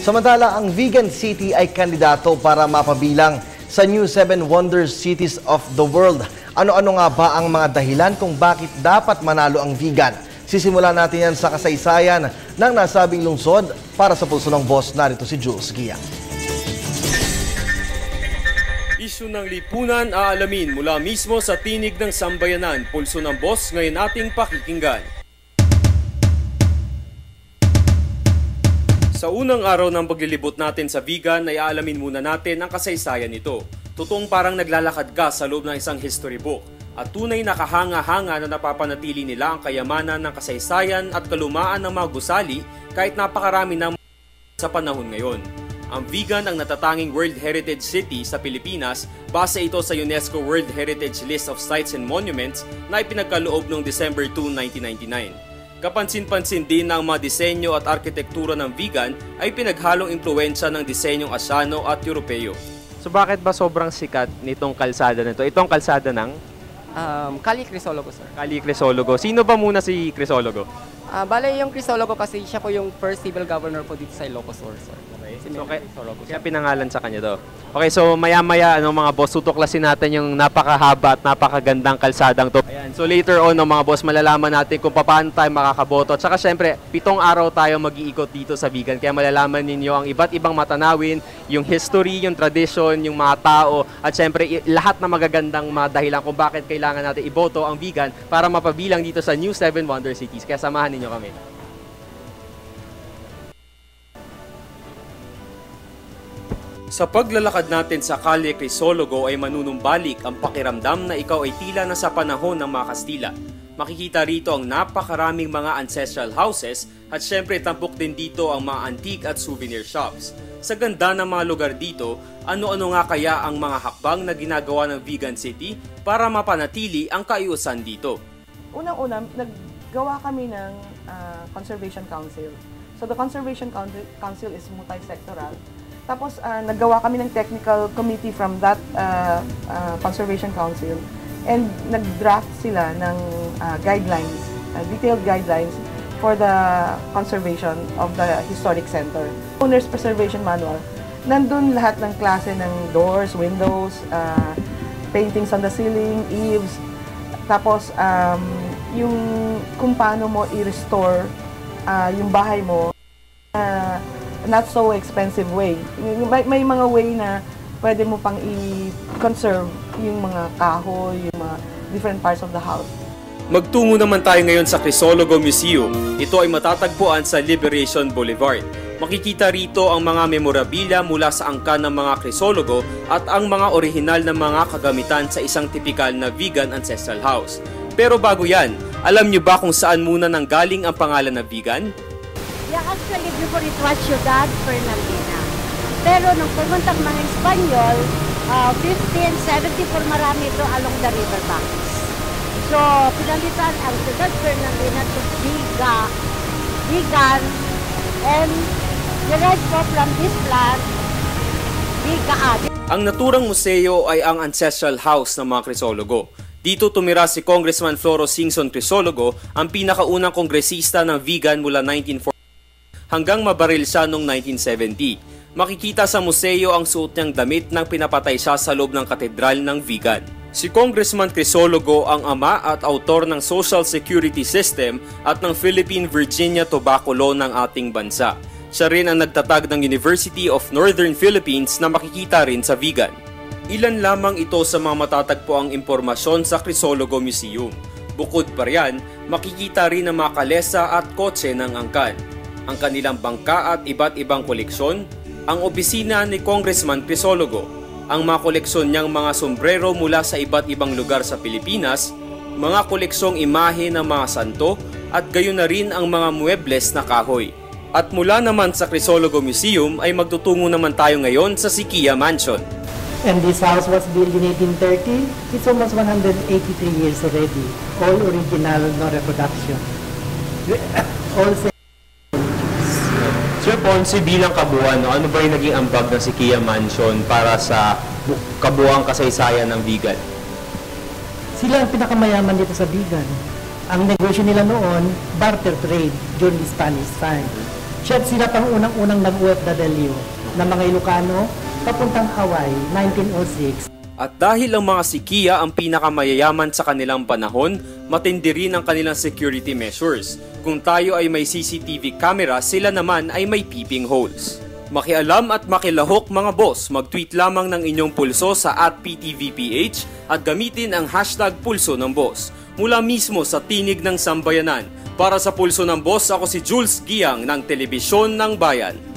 Samantala, ang Vegan City ay kandidato para mapabilang sa New 7 Wonders Cities of the World. Ano-ano nga ba ang mga dahilan kung bakit dapat manalo ang vegan? Sisimulan natin yan sa kasaysayan ng nasabing lungsod. Para sa Pulso ng Boss, narito si Jules Gia. Isyu ng lipunan aalamin mula mismo sa tinig ng sambayanan. Pulso ng Boss ngayon ating pakikinggan. Sa unang araw ng paglilibot natin sa vegan ay aalamin muna natin ang kasaysayan nito. Totoong parang naglalakad ka sa loob ng isang history book at tunay na kahanga-hanga na napapanatili nila ang kayamanan ng kasaysayan at kalumaan ng mga gusali kahit napakarami ng sa panahon ngayon. Ang vegan ang natatanging World Heritage City sa Pilipinas, base ito sa UNESCO World Heritage List of Sites and Monuments na ipinagkaloob noong December 2, 1999. Kapansin-pansin din na ang mga disenyo at arkitektura ng vegan ay pinaghalong impluwensya ng disenyong Asyano at Europeo. So bakit ba sobrang sikat nitong kalsada nito? Itong kalsada ng? Kali Crisologo, sir. Kali Crisologo. Sino ba muna si Crisologo? Bale, yung Crisologo kasi siya po yung first civil governor po dito sa Ilocos Sur, sir. Okay. So, kaya pinangalan sa kanya to. Okay, so maya-maya mga boss, tutuklasin natin yung napakahaba at napakagandang kalsadang to. Ayan. So later on mga boss, malalaman natin kung paano tayo makakaboto. At saka syempre, 7 araw tayo mag-iikot dito sa vegan. Kaya malalaman ninyo ang iba't ibang matanawin, yung history, yung tradition, yung mga tao, at syempre lahat na magagandang mga dahilan kung bakit kailangan natin iboto ang vegan para mapabilang dito sa New 7 Wonder Cities. Kaya samahan ninyo kami. Sa paglalakad natin sa Kalye Crisologo ay manunumbalik ang pakiramdam na ikaw ay tila na sa panahon ng mga Kastila. Makikita rito ang napakaraming mga ancestral houses at syempre tampok din dito ang mga antique at souvenir shops. Sa ganda ng mga lugar dito, ano-ano nga kaya ang mga hakbang na ginagawa ng Vegan City para mapanatili ang kaiusan dito? Unang-una, naggawa kami ng Conservation Council. So the Conservation Council is multi-sectoral. Tapos, naggawa kami ng technical committee from that Conservation Council and nag-draft sila ng guidelines, detailed guidelines for the conservation of the historic center. Owner's Preservation Manual, nandun lahat ng klase ng doors, windows, paintings on the ceiling, eaves, tapos yung kung paano mo i-restore yung bahay mo not so expensive way. May mga way na pwede mo pang i-conserve yung mga kahoy, yung mga different parts of the house. Magtungo naman tayo ngayon sa Crisologo Museum. Ito ay matatagpuan sa Liberation Boulevard. Makikita rito ang mga memorabilia mula sa angkan ng mga Crisologo at ang mga orihinal na mga kagamitan sa isang tipikal na vegan ancestral house. Pero bago yan, alam niyo ba kung saan muna nanggaling ang pangalan na vegan? Yeah, actually, before it was Ciudad Fernandina. Pero nung pumunta mga Espanyol, 1574 marami ito along the river banks. So, pinalitan ang Ciudad Fernandina to vegan, and derived po from this plant, vegan. Ang naturang museo ay ang ancestral house ng mga Crisologo. Dito tumira si Congressman Floro Singson Crisologo, ang pinakaunang kongresista ng vegan mula 1940 hanggang mabaril siya noong 1970. Makikita sa museo ang suot niyang damit nang pinapatay siya sa loob ng katedral ng vegan. Si Congressman Crisologo ang ama at autor ng Social Security System at ng Philippine Virginia Tobacco Law ng ating bansa. Siya rin ang nagtatag ng University of Northern Philippines na makikita rin sa vegan. Ilan lamang ito sa mga matatagpuang impormasyon sa Crisologo Museum. Bukod pa riyan, makikita rin ang mga kalesa at kotse ng angkan, ang kanilang bangka at iba't ibang koleksyon, ang opisina ni Congressman Crisologo, ang mga koleksyon niyang mga sombrero mula sa iba't ibang lugar sa Pilipinas, mga koleksyong imahe ng mga santo, at gayon na rin ang mga muebles na kahoy. At mula naman sa Crisologo Museum ay magtutungo naman tayo ngayon sa Siquia Mansion. And this house was built in 1830. It's almost 183 years already. All original, no reproduction. All Sir Ponce, bilang kabuuan, ano ba yung naging ambag ng Siquia Mansion para sa kabuuang kasaysayan ng vegan? Sila ang pinakamayaman dito sa vegan. Ang negosyo nila noon, barter trade during the Spanish time. Sila pang unang-unang nag-OFW na mga Ilocano papuntang Hawaii, 1906. At dahil ang mga Sikiya ang pinakamayayaman sa kanilang panahon, matindi rin ang kanilang security measures. Kung tayo ay may CCTV camera, sila naman ay may peeping holes. Makialam at makilahok mga boss, mag-tweet lamang ng inyong pulso sa @PTVPH at gamitin ang hashtag pulso ng boss. Mula mismo sa tinig ng sambayanan. Para sa Pulso ng Boss, ako si Jules Giang ng Telebisyon ng Bayan.